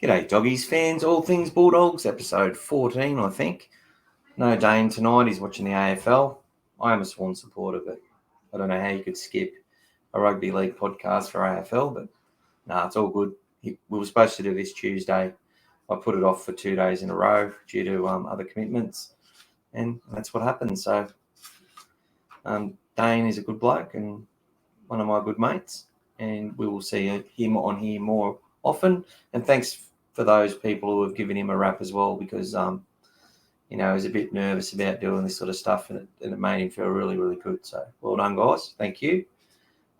G'day, doggies fans, all things Bulldogs, episode 14, I think. No Dane tonight, he's watching the AFL. I am a Swan supporter, but I don't know how you could skip a rugby league podcast for AFL, but it's all good. We were supposed to do this Tuesday. I put it off for 2 days in a row due to other commitments, and that's what happened. So Dane is a good bloke and one of my good mates, and we will see him on here more often. And thanks for those people who have given him a rap as well, because he was a bit nervous about doing this sort of stuff, and it made him feel really, really good. So well done, guys. Thank you.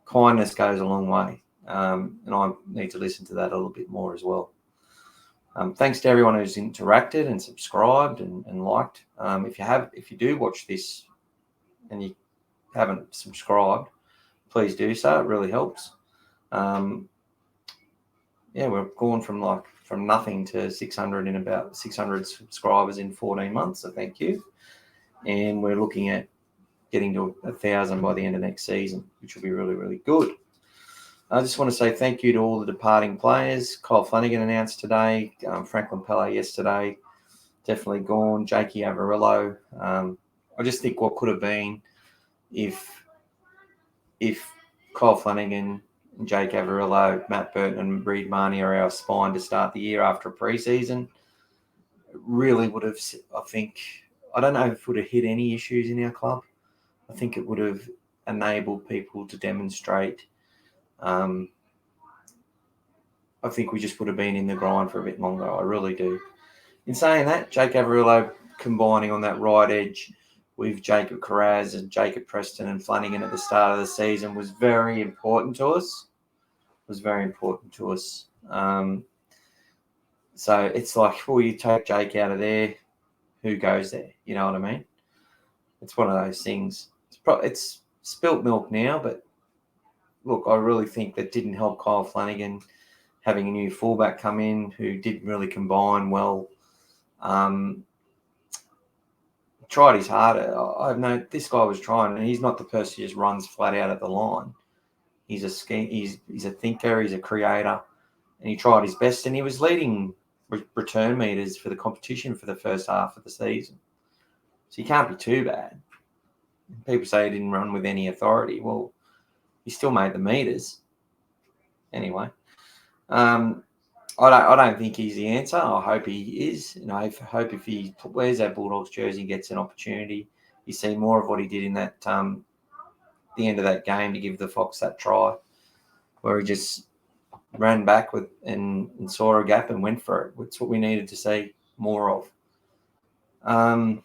Kindness goes a long way, and I need to listen to that a little bit more as well. Thanks to everyone who's interacted and subscribed and liked. If you do watch this and you haven't subscribed, please do so. It really helps. We've gone from nothing to 600 in about 600 subscribers in 14 months. So thank you. And we're looking at getting to 1,000 by the end of next season, which will be really, really good. I just want to say thank you to all the departing players. Kyle Flanagan announced today. Franklin Pele yesterday. Definitely gone. Jake Averillo. I just think what could have been if Kyle Flanagan, Jake Averillo, Matt Burton and Reid Marnie are our spine to start the year after a pre-season, it really would have, I don't know if it would have hit any issues in our club. I think it would have enabled people to demonstrate. I think we just would have been in the grind for a bit longer. I really do. In saying that, Jake Averillo combining on that right edge with Jacob Carraz and Jacob Preston and Flanagan at the start of the season was very important to us. So it's like, well, you take Jake out of there, who goes there? You know what I mean? It's one of those things. It's spilt milk now, but look, I really think that didn't help Kyle Flanagan having a new fullback come in who didn't really combine well. Tried his harder. I know this guy was trying, and he's not the person who just runs flat out at the line. He's a thinker, he's a creator, and he tried his best, and he was leading return meters for the competition for the first half of the season. So he can't be too bad. People say he didn't run with any authority. Well, he still made the meters. Anyway, I don't think he's the answer. I hope he is. I hope if he wears that Bulldogs jersey and gets an opportunity, you see more of what he did in that the end of that game to give the Fox that try, where he just ran back and saw a gap and went for it. It's what we needed to see more of.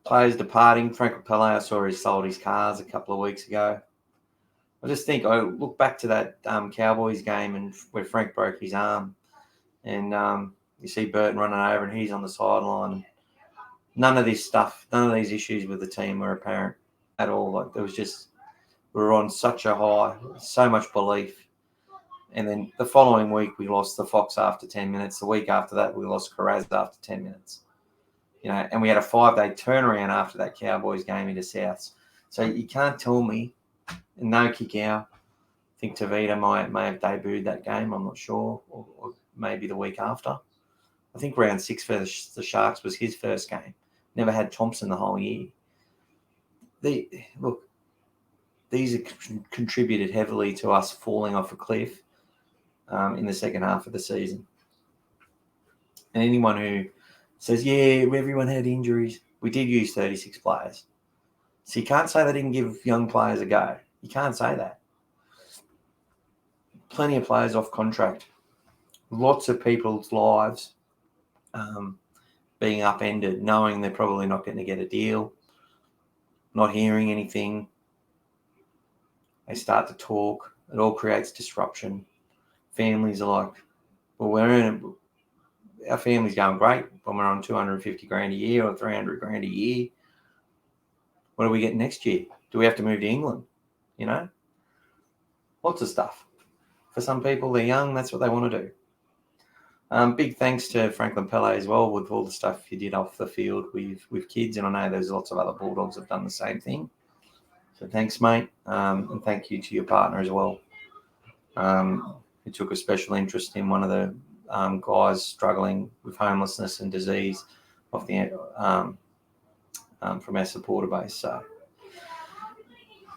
Players departing. Franklin Pele, I saw he sold his cars a couple of weeks ago. I just think I look back to that Cowboys game and where Frank broke his arm, and you see Burton running over and he's on the sideline. None of this stuff, none of these issues with the team were apparent at all. Like there was just, we were on such a high, so much belief. And then the following week we lost the Fox after 10 minutes. The week after that we lost Carraz after 10 minutes. And we had a 5-day turnaround after that Cowboys game into Souths. So you can't tell me. And no kick out. I think Tavita may have debuted that game. I'm not sure, or maybe the week after. I think round 6 for the Sharks was his first game. Never had Thompson the whole year. These have contributed heavily to us falling off a cliff in the second half of the season. And anyone who says, yeah, everyone had injuries, we did use 36 players. So you can't say they didn't give young players a go. You can't say that. Plenty of players off contract. Lots of people's lives being upended, knowing they're probably not going to get a deal, not hearing anything. They start to talk. It all creates disruption. Families are like, well, our family's going great when we're on 250 grand a year or 300 grand a year. What do we get next year? Do we have to move to England? Lots of stuff. For some people, they're young. That's what they want to do. Big thanks to Franklin Pele as well with all the stuff he did off the field with kids. And I know there's lots of other Bulldogs have done the same thing. So thanks, mate. And thank you to your partner as well. who took a special interest in one of the guys struggling with homelessness and disease off the from our supporter base. So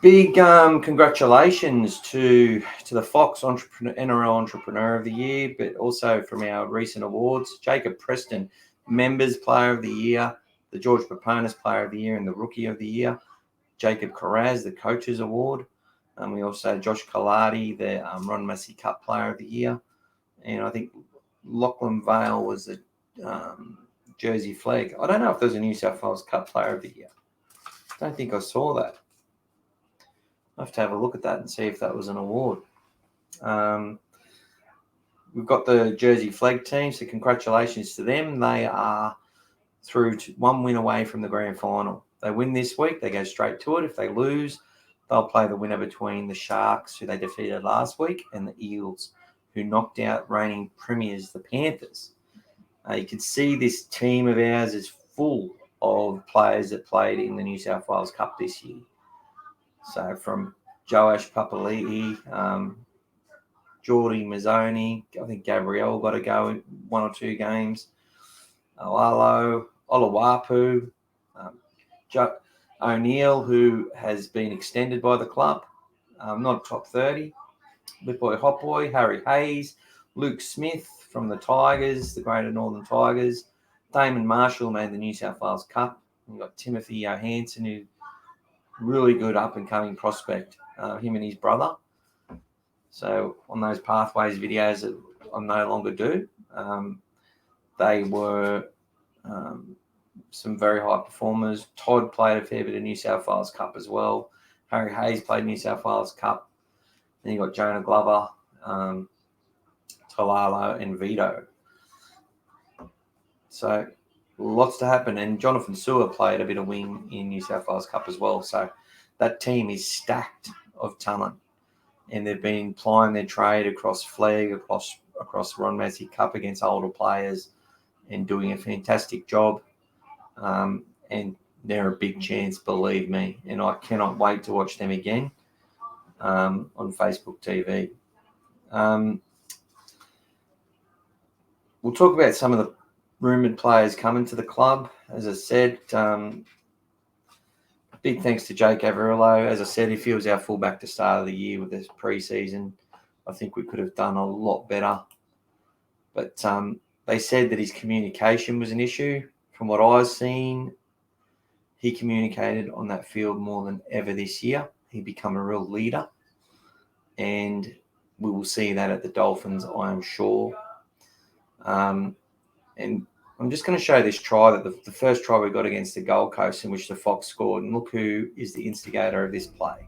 big congratulations to the Fox NRL Entrepreneur of the Year, but also from our recent awards, Jacob Preston, Members Player of the Year, the George Paponis Player of the Year, and the Rookie of the Year. Jacob Carraz, the Coaches Award. We also had Josh Kaladi, the Ron Massey Cup Player of the Year. And I think Lachlan Vale was the Jersey Flegg. I don't know if there's a New South Wales Cup Player of the Year. I don't think I saw that. I have to have a look at that and see if that was an award. We've got the Jersey Flegg team, so congratulations to them. They are through to one win away from the grand final. They win this week, they go straight to it. If they lose, they'll play the winner between the Sharks, who they defeated last week, and the Eels, who knocked out reigning premiers, the Panthers. You can see this team of ours is full of players that played in the New South Wales Cup this year. So from Joash Papali'i, Geordie Mazzoni, I think Gabrielle got to go in 1 or 2 games. Olalo, Olawapu, O'Neill, who has been extended by the club, not top 30. Lipboy Hotboy, Harry Hayes, Luke Smith from the Tigers, the Greater Northern Tigers. Damon Marshall made the New South Wales Cup. We've got Timothy Johansson, who really good up-and-coming prospect, him and his brother. So on those Pathways videos that I no longer do, they were some very high performers. Todd played a fair bit of New South Wales Cup as well. Harry Hayes played New South Wales Cup. Then you got Jonah Glover, Talalo, and Vito. So lots to happen. And Jonathan Sewer played a bit of wing in New South Wales Cup as well. So that team is stacked of talent. And they've been plying their trade across Flegg, across Ron Massey Cup against older players, and doing a fantastic job. And they're a big chance, believe me. And I cannot wait to watch them again on Facebook TV. We'll talk about some of the rumoured players coming to the club. As I said, big thanks to Jake Averillo. As I said, if he was our fullback to start of the year with this pre-season, I think we could have done a lot better. But they said that his communication was an issue. From what I've seen, he communicated on that field more than ever this year. He become a real leader. And we will see that at the Dolphins, I am sure. And I'm just going to show this try, that the first try we got against the Gold Coast, in which the Fox scored. And look who is the instigator of this play.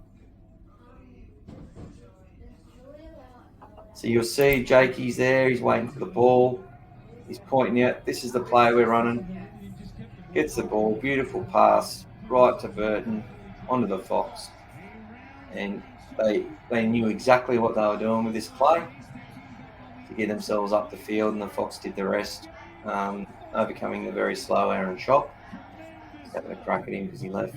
So you'll see Jakey's there. He's waiting for the ball. He's pointing out, this is the play we're running. Gets the ball. Beautiful pass right to Burton, onto the Fox. And they knew exactly what they were doing with this play to get themselves up the field, and the Fox did the rest, overcoming the very slow Aaron Schopp. Just having a crack at him because he left.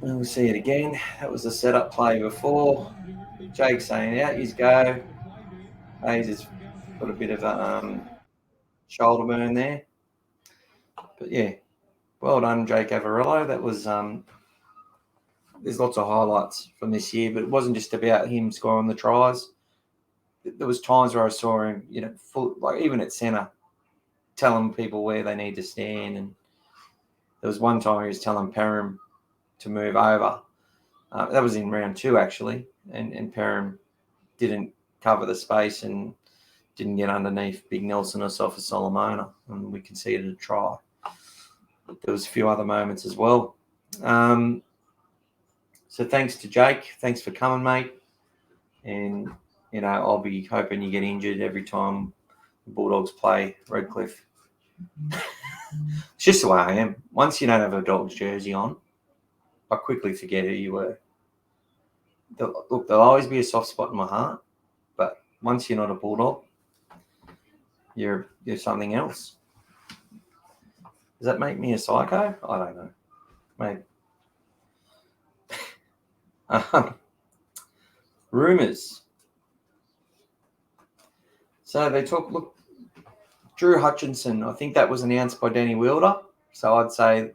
And we'll see it again. That was the setup play before. Jake saying, out you go. Hayes has got a bit of a shoulder burn there. But yeah, well done, Jake Averillo. That was there's lots of highlights from this year, but it wasn't just about him scoring the tries. There was times where I saw him, like even at centre, telling people where they need to stand. And there was one time he was telling Perham to move over. That was in round 2, actually. And Perham didn't cover the space and didn't get underneath Big Nelson or Sofa Solomona, and we conceded a try. But there was a few other moments as well. So thanks to Jake. Thanks for coming, mate. And, I'll be hoping you get injured every time the Bulldogs play Redcliffe. It's just the way I am. Once you don't have a Dogs jersey on, I quickly forget who you were. There'll always be a soft spot in my heart, but once you're not a Bulldog, you're something else. Does that make me a psycho? I don't know. Maybe. Rumours. So they look, Drew Hutchinson, I think that was announced by Danny Wilder. So I'd say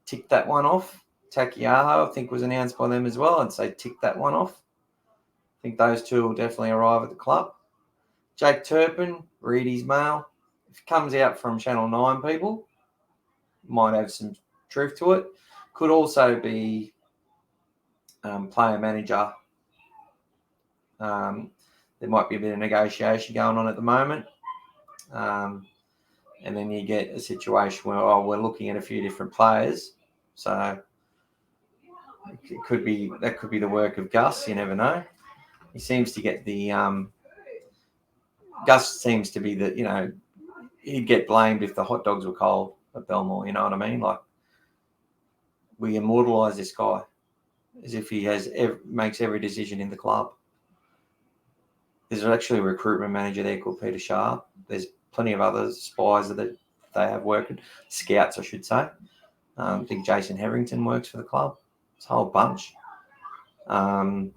tick that one off. Takiaho, I think, was announced by them as well. I'd say tick that one off. I think those two will definitely arrive at the club. Jake Turpin, Reedy's mail. If it comes out from Channel 9 people, might have some truth to it. Could also be player manager. There might be a bit of negotiation going on at the moment. And then you get a situation where, we're looking at a few different players. So it could be the work of Gus. You never know. He seems to get the Gus seems to be the, he'd get blamed if the hot dogs were cold at Belmore. You know what I mean? Like, we immortalise this guy as if he makes every decision in the club. There's actually a recruitment manager there called Peter Sharp. There's plenty of other spies that they have working, scouts, I should say. I think Jason Hetherington works for the club. It's a whole bunch. And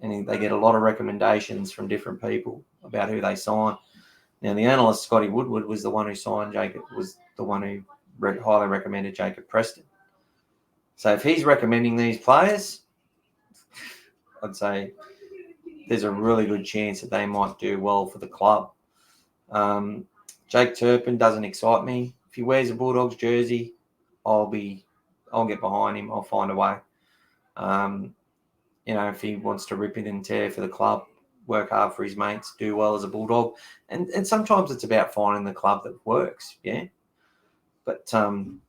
they get a lot of recommendations from different people about who they sign. Now, the analyst, Scotty Woodward, was the one who signed Jacob, was the one who highly recommended Jacob Preston. So if he's recommending these players, I'd say there's a really good chance that they might do well for the club. Jake Turpin doesn't excite me. If he wears a Bulldogs jersey, I'll get behind him. I'll find a way. If he wants to rip it and tear for the club, work hard for his mates, do well as a Bulldog. And sometimes it's about finding the club that works, yeah. But on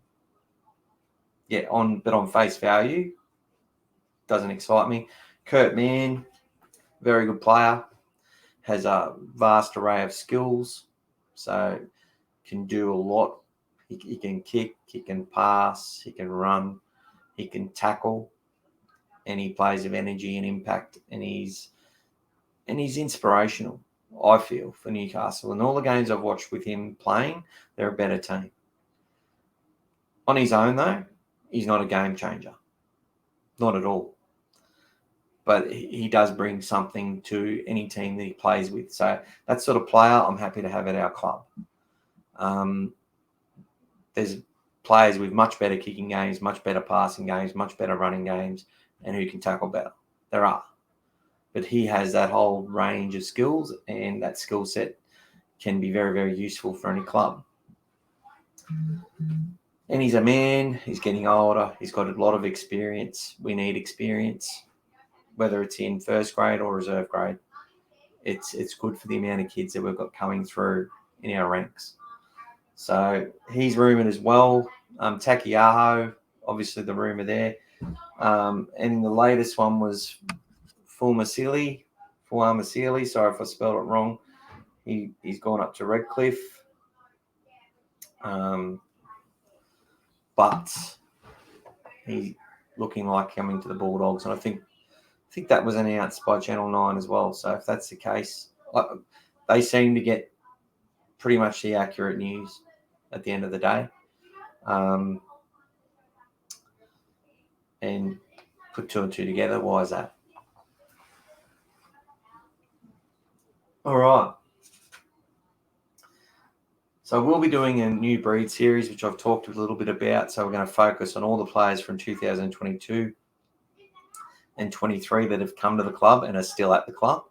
face value, doesn't excite me. Kurt Mann, very good player, has a vast array of skills, so can do a lot. He can kick, he can pass, he can run, he can tackle, and he plays with energy and impact, and he's inspirational, I feel, for Newcastle. And all the games I've watched with him playing, they're a better team. On his own, though, he's not a game changer. Not at all. But he does bring something to any team that he plays with. So that sort of player, I'm happy to have at our club. There's players with much better kicking games, much better passing games, much better running games, and who can tackle better. There are. But he has that whole range of skills, and that skill set can be very, very useful for any club. And he's a man. He's getting older. He's got a lot of experience. We need experience, whether it's in first grade or reserve grade. It's good for the amount of kids that we've got coming through in our ranks. So he's rumoured as well. Takiaho, obviously the rumour there. And the latest one was Fuamasili. Sorry if I spelled it wrong. He's gone up to Redcliffe. But he's looking like coming to the Bulldogs. And I think that was announced by Channel 9 as well. So if that's the case, they seem to get pretty much the accurate news at the end of the day. And put two and two together. Why is that? All right. So we'll be doing a new breed series, which I've talked a little bit about. So we're going to focus on all the players from 2022 and 23 that have come to the club and are still at the club.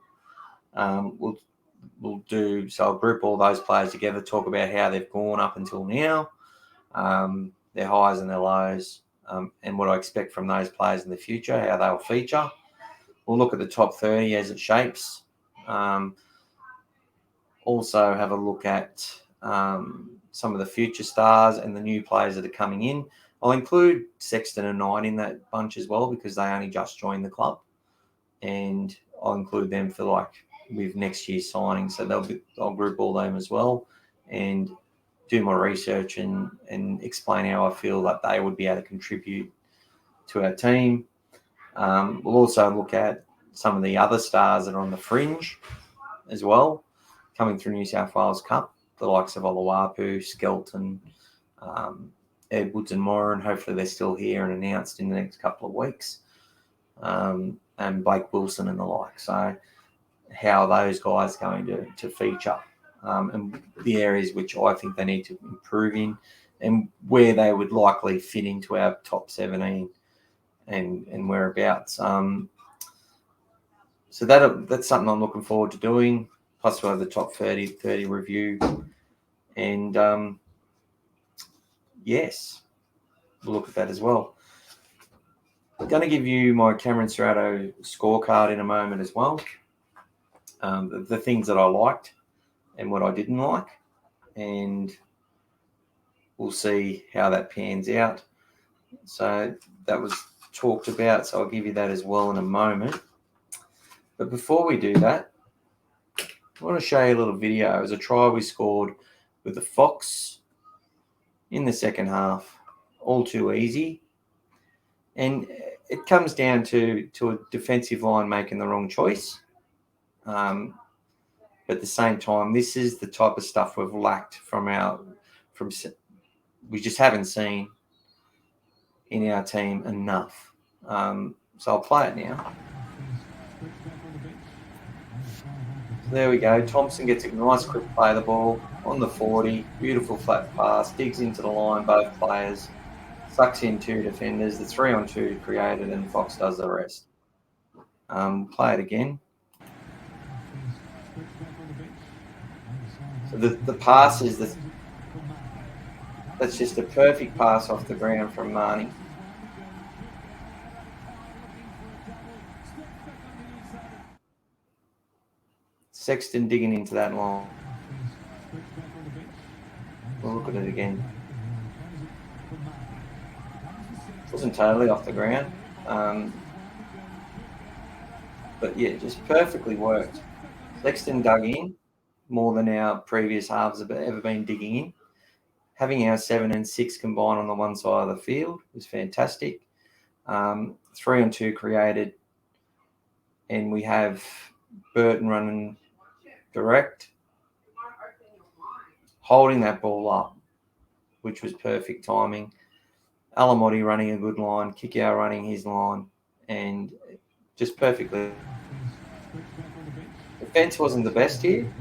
We'll do, so I'll group all those players together, talk about how they've gone up until now, their highs and their lows, and what I expect from those players in the future, how they'll feature. We'll look at the top 30 as it shapes. Also have a look at some of the future stars and the new players that are coming in. I'll include Sexton and Knight in that bunch as well because they only just joined the club, and I'll include them for with next year's signing. So I'll group all them as well and do my research and explain how I feel that they would be able to contribute to our team. We'll also look at some of the other stars that are on the fringe as well, coming through New South Wales Cup, the likes of Oluwapu, Skelton, Edwards and Moran. Hopefully they're still here and announced in the next couple of weeks. And Blake Wilson and the like. So how those guys are going to feature, and the areas which I think they need to improve in, and where they would likely fit into our top 17 and whereabouts. So that's something I'm looking forward to doing. Plus, we'll have the top 30 review. And yes, we'll look at that as well. I'm going to give you my Cameron Ciraldo scorecard in a moment as well. The things that I liked and what I didn't like. And we'll see how that pans out. So that was talked about. So I'll give you that as well in a moment. But before we do that, I want to show you a little video. It was a try we scored with the Fox in the second half. All too easy. And it comes down to a defensive line making the wrong choice. But at the same time, this is the type of stuff we've lacked we just haven't seen in our team enough. So I'll play it now. So there we go. Thompson gets a nice quick play of the ball on the 40. Beautiful flat pass. Digs into the line, both players. Sucks in two defenders. The 3-on-2 created, and Fox does the rest. Play it again. So the pass is that's just a perfect pass off the ground from Marnie. Sexton digging into that line. We'll look at it again. Wasn't totally off the ground. But yeah, just perfectly worked. Sexton dug in more than our previous halves have ever been digging in. Having our 7 and 6 combined on the one side of the field was fantastic. 3-on-2 created, and we have Burton running direct, holding that ball up, which was perfect timing. Alamotti running a good line, Kikau running his line, and just perfectly. Defence wasn't the best here.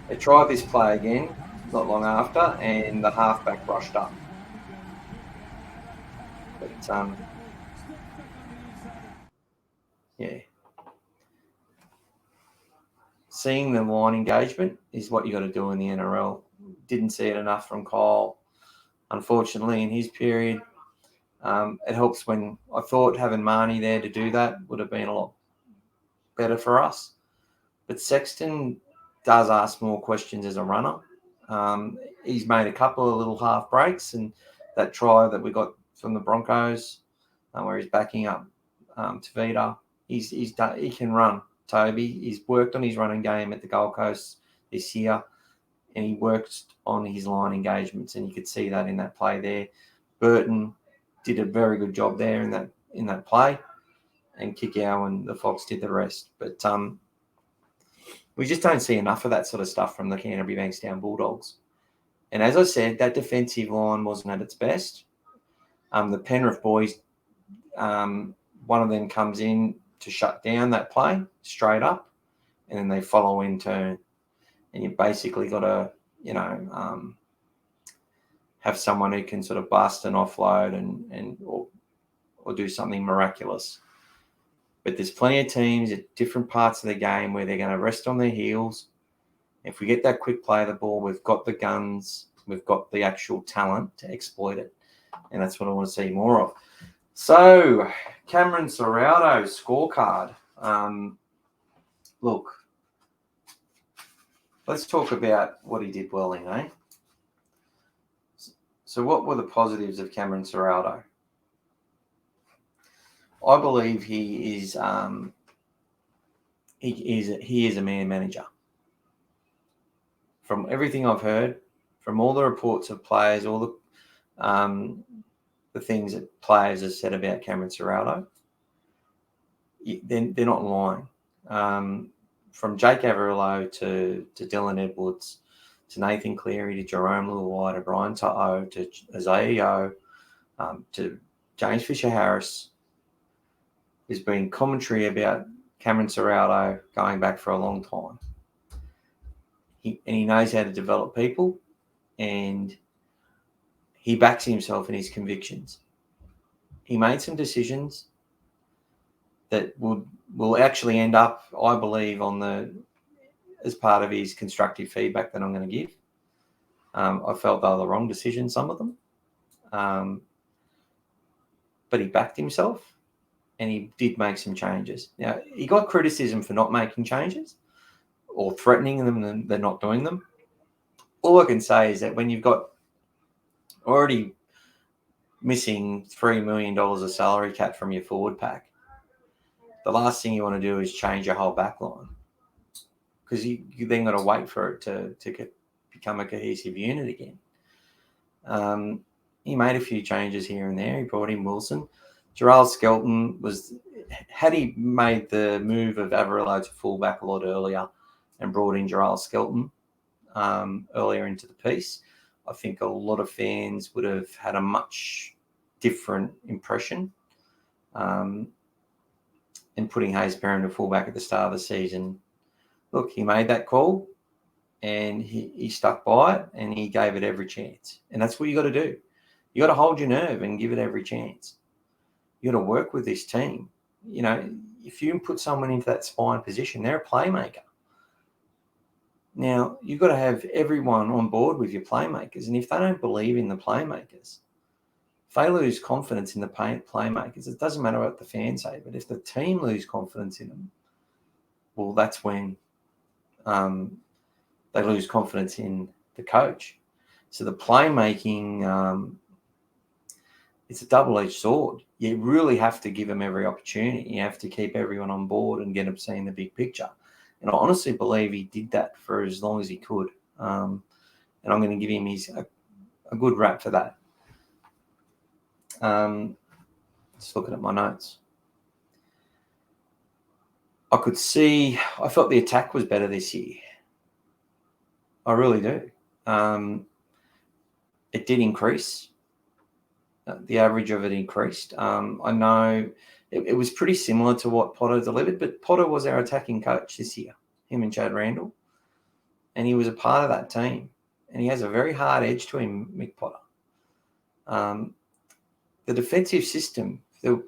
They tried this play again not long after, and the halfback rushed up. But yeah. Seeing the line engagement is what you got to do in the NRL. Didn't see it enough from Kyle, unfortunately, in his period. It helps when I thought having Marnie there to do that would have been a lot better for us. But Sexton does ask more questions as a runner. He's made a couple of little half breaks, and that try that we got from the Broncos, where he's backing up Tavita, he can run. Toby, he's worked on his running game at the Gold Coast this year, and he worked on his line engagements, and you could see that in that play there. Burton did a very good job there in that play, and Kikau and the Fox did the rest. But we just don't see enough of that sort of stuff from the Canterbury Bankstown Bulldogs. And as I said, that defensive line wasn't at its best. The Penrith boys, one of them comes in to shut down that play straight up, and then they follow in turn. And you basically got to, have someone who can sort of bust and offload or do something miraculous. But there's plenty of teams at different parts of the game where they're going to rest on their heels. If we get that quick play of the ball, we've got the guns, we've got the actual talent to exploit it. And that's what I want to see more of. So, Cameron Ciraldo's scorecard. Look, let's talk about what he did well in, eh? So what were the positives of Cameron Ciraldo? I believe he is a man manager. From everything I've heard, from all the reports of players, all the things that players have said about Cameron Ciraldo, they're not lying. From Jake Averillo to Dylan Edwards to Nathan Cleary to Jerome Luai to Brian To'o to Isaiah to James Fisher-Harris, there's been commentary about Cameron Ciraldo going back for a long time. He knows how to develop people, and he backs himself in his convictions. He made some decisions that will actually end up, I believe, as part of his constructive feedback that I'm going to give. I felt they were the wrong decisions, some of them. But he backed himself, and he did make some changes. Now, he got criticism for not making changes or threatening them and they're not doing them. All I can say is that when you've got already missing $3 million of salary cap from your forward pack, the last thing you want to do is change your whole back line, because you then got to wait for it to become a cohesive unit again. He made a few changes here and there. He brought in Wilson. Gerald Skelton had he made the move of Averillo to fullback a lot earlier and brought in Gerald Skelton earlier into the piece, I think a lot of fans would have had a much different impression. And putting Hayes Perrin to fullback at the start of the season, look, he made that call and he stuck by it and he gave it every chance. And that's what you got to do. You got to hold your nerve and give it every chance. You got to work with this team. You know, if you put someone into that spine position, they're a playmaker. Now, you've got to have everyone on board with your playmakers. And if they don't believe in the playmakers, if they lose confidence in the playmakers, it doesn't matter what the fans say, but if the team lose confidence in them, well, that's when they lose confidence in the coach. So the playmaking, it's a double-edged sword. You really have to give them every opportunity. You have to keep everyone on board and get them seeing the big picture. And I honestly believe he did that for as long as he could. And I'm going to give him a good rap for that. Just looking at my notes. I felt the attack was better this year. I really do. It did increase. The average of it increased. I know it was pretty similar to what Potter delivered, but Potter was our attacking coach this year, him and Chad Randall. And he was a part of that team. And he has a very hard edge to him, Mick Potter. The defensive system, the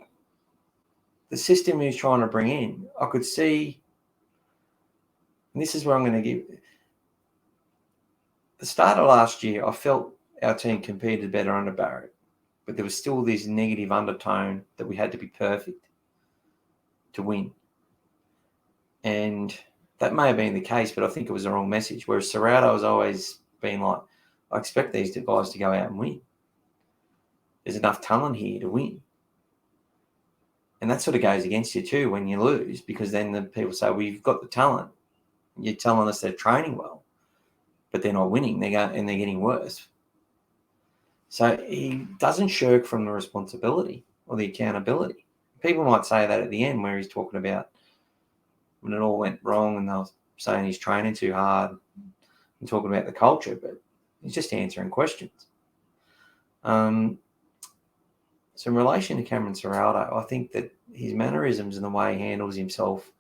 system he's trying to bring in, I could see, and this is where I'm going to give, the start of last year, I felt our team competed better under Barrett, but there was still this negative undertone that we had to be perfect to win. And that may have been the case, but I think it was the wrong message, whereas Ciraldo has always been like, I expect these guys to go out and win. There's enough talent here to win. And that sort of goes against you too when you lose, because then the people say, well, you've got the talent. You're telling us they're training well, but they're not winning. They're getting worse. So he doesn't shirk from the responsibility or the accountability. People might say that at the end where he's talking about when it all went wrong and they were saying he's training too hard and talking about the culture, but he's just answering questions. So in relation to Cameron Ciraldo, I think that his mannerisms and the way he handles himself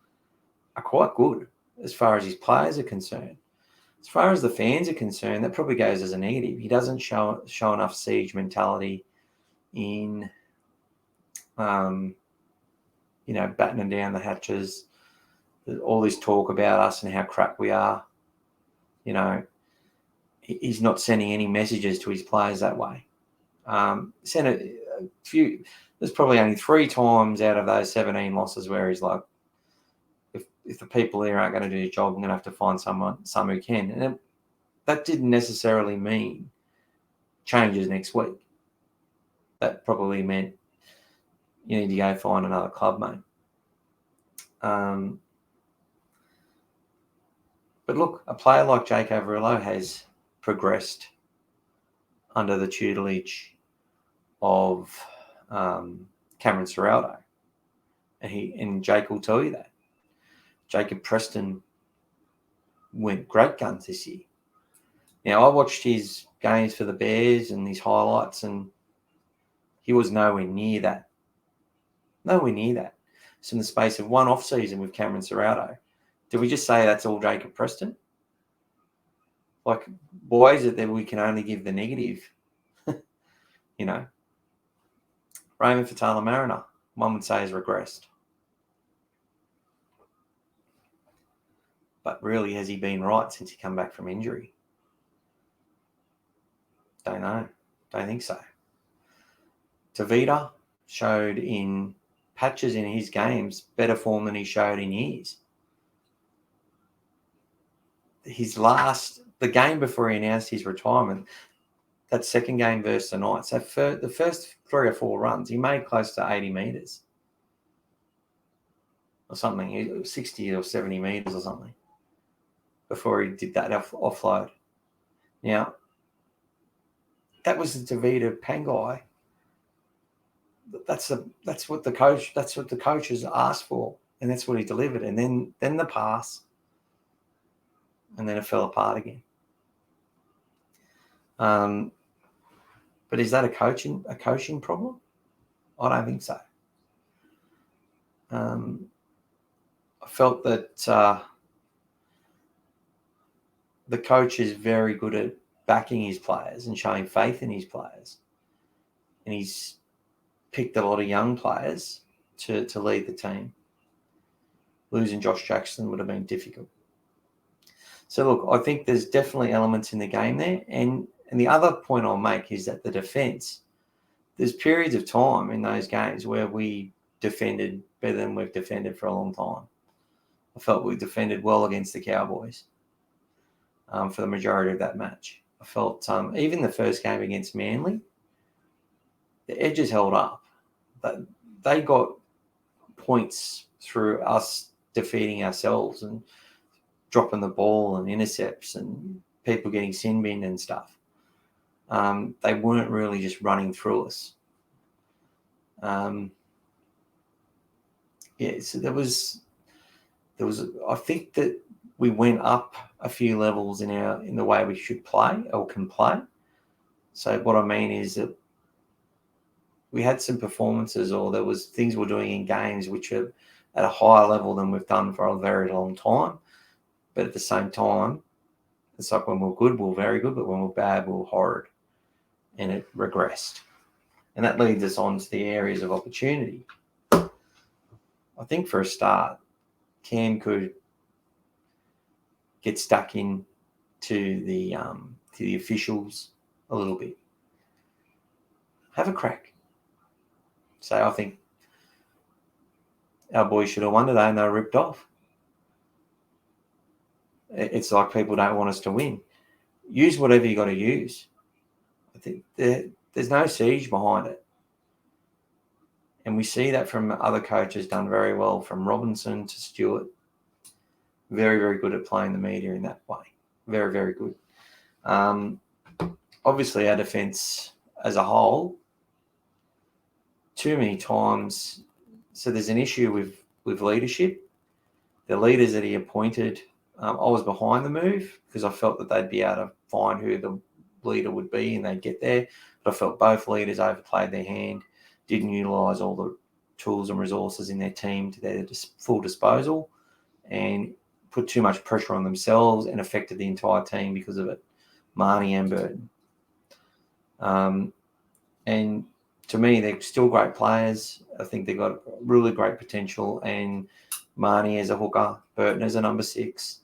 are quite good as far as his players are concerned. As far as the fans are concerned, that probably goes as a negative. He doesn't show enough siege mentality in, battening down the hatches. All this talk about us and how crap we are. He's not sending any messages to his players that way. Sent a few. There's probably only 3 times out of those 17 losses where he's like, if the people here aren't going to do the job, I'm going to have to find some who can. And that didn't necessarily mean changes next week. That probably meant you need to go find another club, mate. But look, a player like Jake Averillo has progressed under the tutelage of Cameron Ciraldo. And Jake will tell you that. Jacob Preston went great guns this year. Now, I watched his games for the Bears and his highlights, and he was nowhere near that. Nowhere near that. in the space of one off season with Cameron Ciraldo. Did we just say that's all Jacob Preston? Like, why is it that we can only give the negative? You know, Raymond Fatala Mariner, one would say, has regressed. But really, has he been right since he come back from injury? Don't know. Don't think so. Tavita showed in patches in his games better form than he showed in years. The game before he announced his retirement, that second game versus the Knights, the first 3 or 4 runs, he made close to 80 metres or something, 60 or 70 metres or something before he did that offload. Now, that was the Tavita Pangai. That's what the coaches asked for, and that's what he delivered. And then the pass, and then it fell apart again. But is that a coaching problem? I don't think so. I felt that the coach is very good at backing his players and showing faith in his players, and he's picked a lot of young players to lead the team. Losing Josh Jackson would have been difficult. So look, I think there's definitely elements in the game there, and the other point I'll make is that the defence, there's periods of time in those games where we defended better than we've defended for a long time. I felt we defended well against the Cowboys for the majority of that match. I felt even the first game against Manly, the edges held up. They got points through us defeating ourselves and dropping the ball and intercepts and people getting sin binned and stuff. They weren't really just running through us. So there was. I think that we went up a few levels in the way we should play or can play. So what I mean is that we had some performances, or there was things we're doing in games which are at a higher level than we've done for a very long time. But at the same time, it's like when we're good, we're very good, but when we're bad, we're horrid. And it regressed. And that leads us on to the areas of opportunity. I think for a start, Cam could get stuck in to the officials a little bit. Have a crack. Say, I think our boys should have won today and they were ripped off. It's like people don't want us to win. Use whatever you got to use. I think there's no siege behind it. And we see that from other coaches done very well, from Robinson to Stewart. Very, very good at playing the media in that way. Very, very good. Obviously, our defence as a whole, too many times. So there's an issue with leadership. The leaders that he appointed, I was behind the move because I felt that they'd be able to find who the leader would be and they'd get there. But I felt both leaders overplayed their hand, didn't utilise all the tools and resources in their team to their full disposal, and put too much pressure on themselves and affected the entire team because of it, Marnie and Burton. And to me, they're still great players. I think they've got really great potential, and Marnie as a hooker, Burton as a number 6.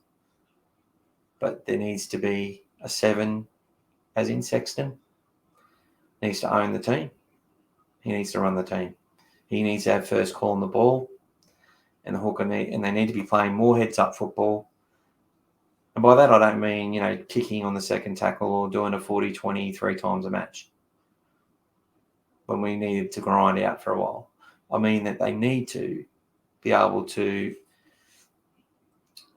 But there needs to be a 7, as in Sexton. Needs to own the team. He needs to run the team. He needs to have first call on the ball, and the hooker they need to be playing more heads-up football. And by that, I don't mean, kicking on the second tackle or doing a 40-20 3 times a match when we needed to grind out for a while. I mean that they need to be able to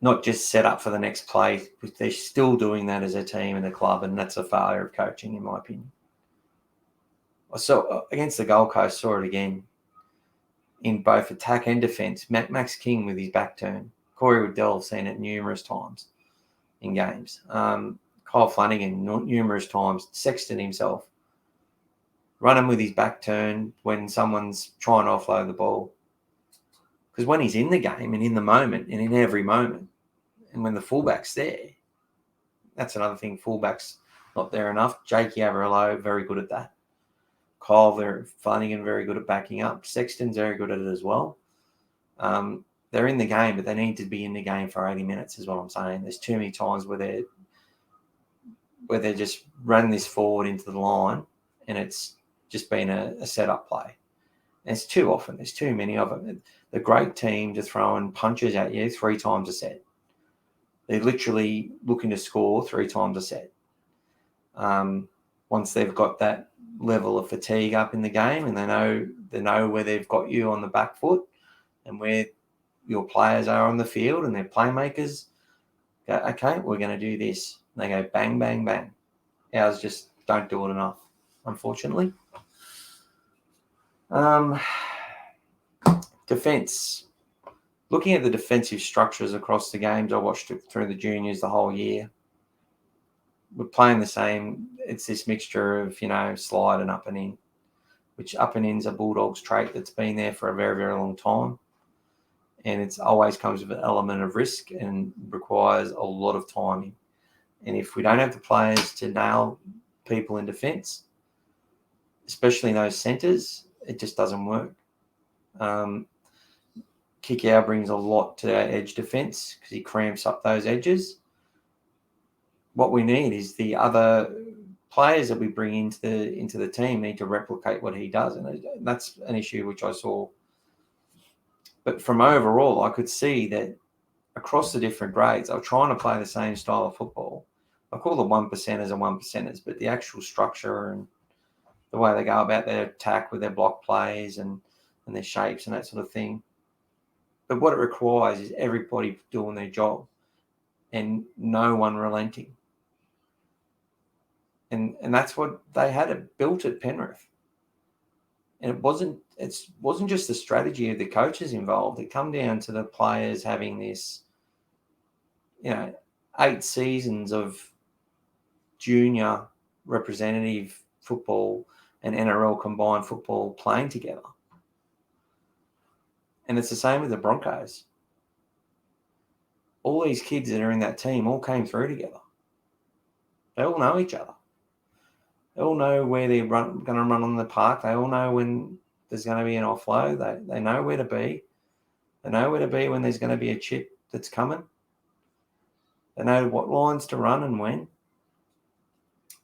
not just set up for the next play, but they're still doing that as a team and a club, and that's a failure of coaching, in my opinion. I saw against the Gold Coast, saw it again in both attack and defence. Max King with his back turn. Corey Waddell, seen it numerous times in games. Kyle Flanagan, numerous times. Sexton himself. Running with his back turn when someone's trying to offload the ball. Because when he's in the game and in the moment and in every moment, and when the fullback's there, that's another thing. Fullback's not there enough. Jake Averillo, very good at that. Kyle Flanagan, very good at backing up. Sexton's very good at it as well. They're in the game, but they need to be in the game for 80 minutes is what I'm saying. There's too many times where they're just running this forward into the line and it's just been a set-up play. And it's too often. There's too many of them. The great team to throwing punches at you 3 times a set. They're literally looking to score 3 times a set. Once they've got that level of fatigue up in the game and they know where they've got you on the back foot and where your players are on the field and their playmakers go, okay, we're going to do this. And they go bang, bang, bang. Ours just don't do it enough, unfortunately. Defence. Looking at the defensive structures across the games, I watched it through the juniors the whole year. We're playing the same. It's this mixture of, slide and up and in, which up and in's a Bulldogs trait that's been there for a very, very long time. And it always comes with an element of risk and requires a lot of timing. And if we don't have the players to nail people in defence, especially in those centres, it just doesn't work. Kickout brings a lot to our edge defence because he cramps up those edges. What we need is the other players that we bring into the team need to replicate what he does, and that's an issue which I saw. But from overall, I could see that across the different grades, they were trying to play the same style of football. I call the 1%ers and 1%ers, but the actual structure and the way they go about their attack with their block plays and their shapes and that sort of thing. But what it requires is everybody doing their job and no one relenting. And that's what they had it built at Penrith. And it wasn't just the strategy of the coaches involved. It come down to the players having this, 8 seasons of junior representative football and NRL combined football playing together. And it's the same with the Broncos. All these kids that are in that team all came through together. They all know each other. They all know where they're going to run on the park. They all know when there's going to be an offload. They know where to be. They know where to be when there's going to be a chip that's coming. They know what lines to run and when.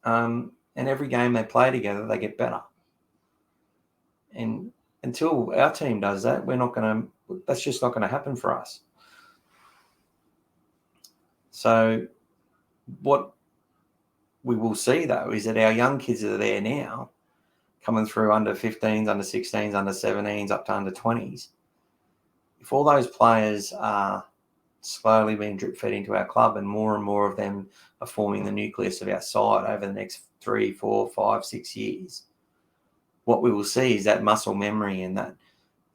And every game they play together, they get better. And until our team does that, that's just not going to happen for us. So what we will see, though, is that our young kids that are there now, coming through under 15s, under 16s, under 17s, up to under 20s, if all those players are slowly being drip-fed into our club and more of them are forming the nucleus of our side over the next 3, 4, 5, 6 years, what we will see is that muscle memory and that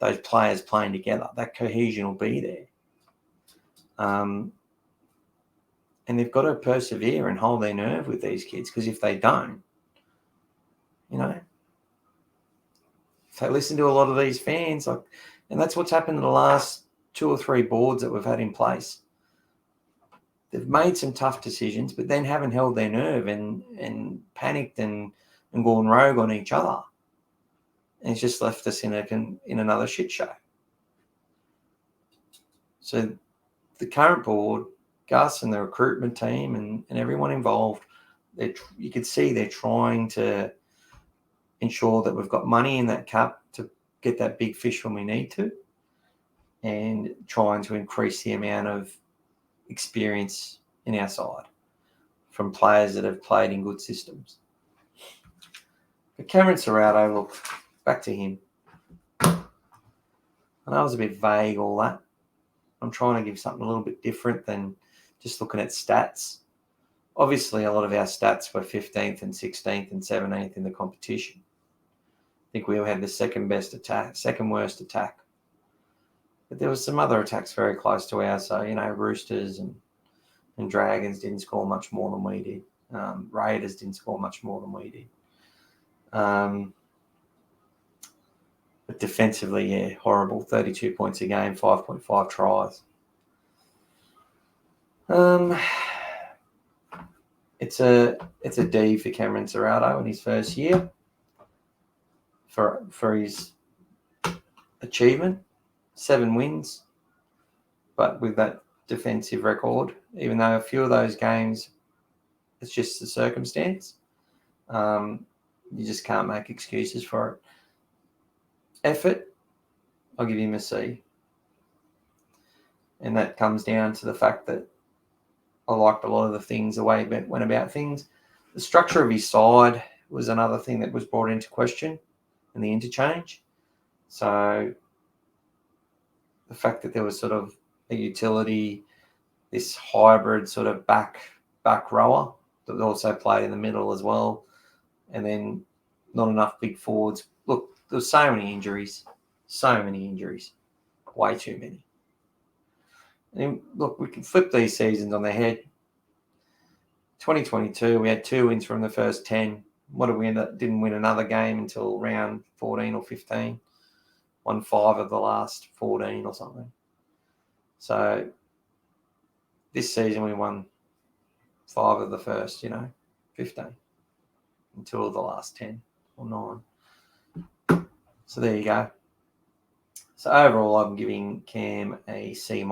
those players playing together, that cohesion will be there. And they've got to persevere and hold their nerve with these kids, because if they don't, if they listen to a lot of these fans, and that's what's happened in the last 2 or 3 boards that we've had in place. They've made some tough decisions, but then haven't held their nerve and panicked and gone rogue on each other. And it's just left us in another shit show. So the current board, Gus and the recruitment team and everyone involved, you could see they're trying to ensure that we've got money in that cup to get that big fish when we need to, and trying to increase the amount of experience in our side from players that have played in good systems. But Cameron Ciraldo, look, back to him. I know it was a bit vague, all that. I'm trying to give something a little bit different than just looking at stats. Obviously, a lot of our stats were 15th and 16th and 17th in the competition. I think we had the second worst attack. But there was some other attacks very close to ours. So, Roosters and Dragons didn't score much more than we did. Raiders didn't score much more than we did. But defensively, yeah, horrible. 32 points a game, 5.5 tries. It's a D for Cameron Ciraldo in his first year for his achievement. 7 wins, but with that defensive record, even though a few of those games, it's just the circumstance. You just can't make excuses for it. Effort, I'll give him a C. And that comes down to the fact that I liked a lot of the things, the way he went about things. The structure of his side was another thing that was brought into question, and the interchange. So the fact that there was sort of a utility, this hybrid sort of back rower that also played in the middle as well, and then not enough big forwards. Look, there were so many injuries, way too many. And look, we can flip these seasons on their head. 2022, we had 2 wins from the first 10. What did we end up? Didn't win another game until round 14 or 15. Won 5 of the last 14 or something. So this season we won 5 of the first, 15. And 2 of the last 10 or 9. So there you go. So overall, I'm giving Cam a C-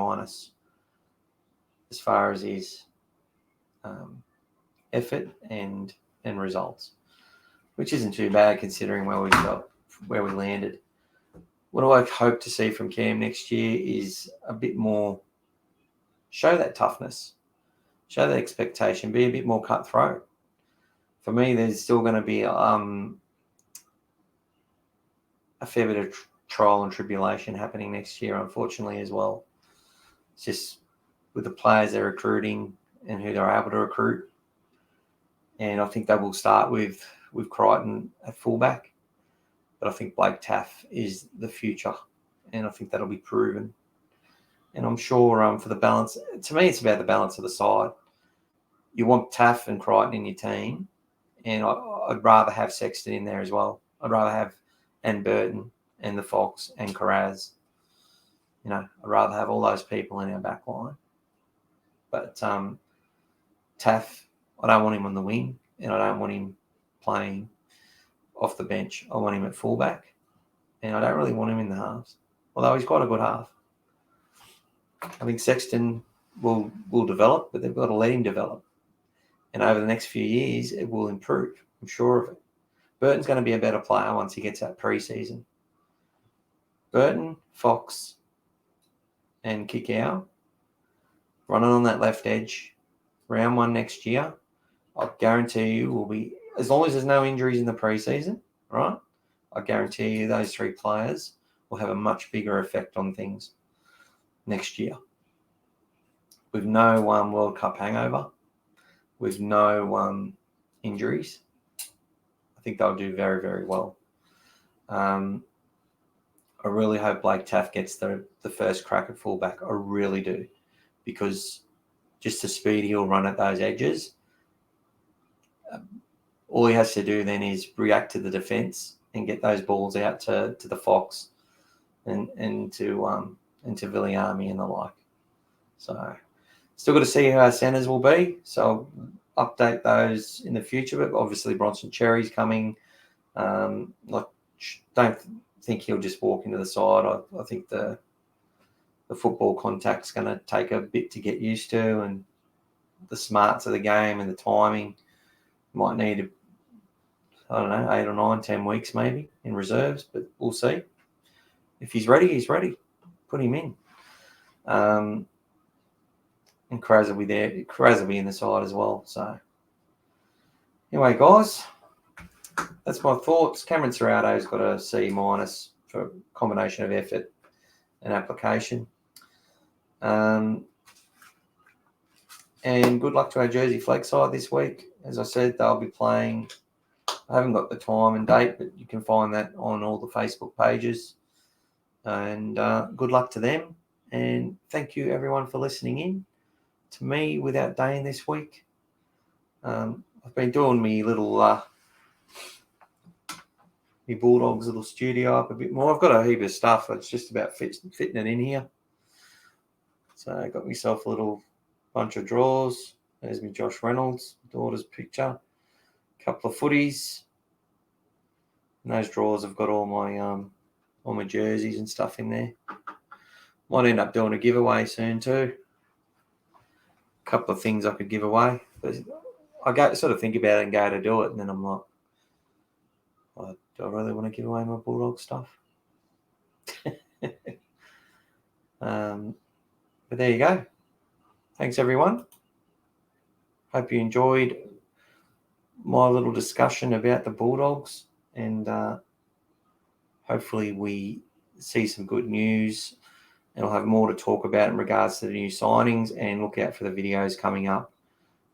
as far as his effort and results, which isn't too bad considering where we landed. What do I hope to see from Cam next year is a bit more, show that toughness, show that expectation, be a bit more cutthroat. For me, there's still going to be a fair bit of trial and tribulation happening next year, unfortunately, as well. It's just with the players they're recruiting and who they're able to recruit. And I think they will start with Crichton at fullback. But I think Blake Taaffe is the future. And I think that'll be proven. And I'm sure for the balance, to me, it's about the balance of the side. You want Taaffe and Crichton in your team. And I'd rather have Sexton in there as well. I'd rather have and Burton and the Fox and Carraz. I'd rather have all those people in our back line. But Taaffe, I don't want him on the wing, and I don't want him playing off the bench. I want him at fullback, and I don't really want him in the halves, although he's quite a good half. I think Sexton will develop, but they've got to let him develop. And over the next few years, it will improve. I'm sure of it. Burton's going to be a better player once he gets that pre-season. Burton, Fox, and Kikau running on that left edge, round 1 next year, I guarantee you will be, as long as there's no injuries in the pre-season, right? I guarantee you those 3 players will have a much bigger effect on things next year. With no World Cup hangover, with no injuries, I think they'll do very, very well. I really hope Blake Taaffe gets the first crack at fullback. I really do. Because just the speed he'll run at those edges, all he has to do then is react to the defence and get those balls out to the Fox and to Viliami and the like. So still got to see who our centres will be. So I'll update those in the future. But obviously Bronson Cherry's coming. Don't think he'll just walk into the side. I think the football contact's going to take a bit to get used to, and the smarts of the game and the timing might need, 8 or 9, 10 weeks maybe in reserves, but we'll see. If he's ready, he's ready. Put him in. And Carraz will be there. Carraz will be in the side as well. So anyway, guys, that's my thoughts. Cameron Ciraldo's got a C- for a combination of effort and application. And good luck to our Jersey Flegg side this week. As I said, they'll be playing. I haven't got the time and date, but you can find that on all the Facebook pages. And good luck to them. And thank you, everyone, for listening in to me without Dane this week. I've been doing me little my Bulldogs little studio up a bit more. I've got a heap of stuff. It's just about fitting it in here. So I got myself a little bunch of drawers. There's my Josh Reynolds daughter's picture. A couple of footies. And those drawers have got all my jerseys and stuff in there. Might end up doing a giveaway soon too. A couple of things I could give away. But I sort of think about it and go to do it, and then I'm like, do I really want to give away my Bulldog stuff? But there you go. Thanks, everyone. Hope you enjoyed my little discussion about the Bulldogs, and hopefully we see some good news, and I'll have more to talk about in regards to the new signings, and look out for the videos coming up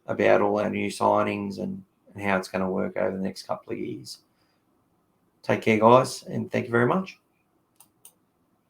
about all our new signings and how it's going to work over the next couple of years. Take care, guys, and thank you very much.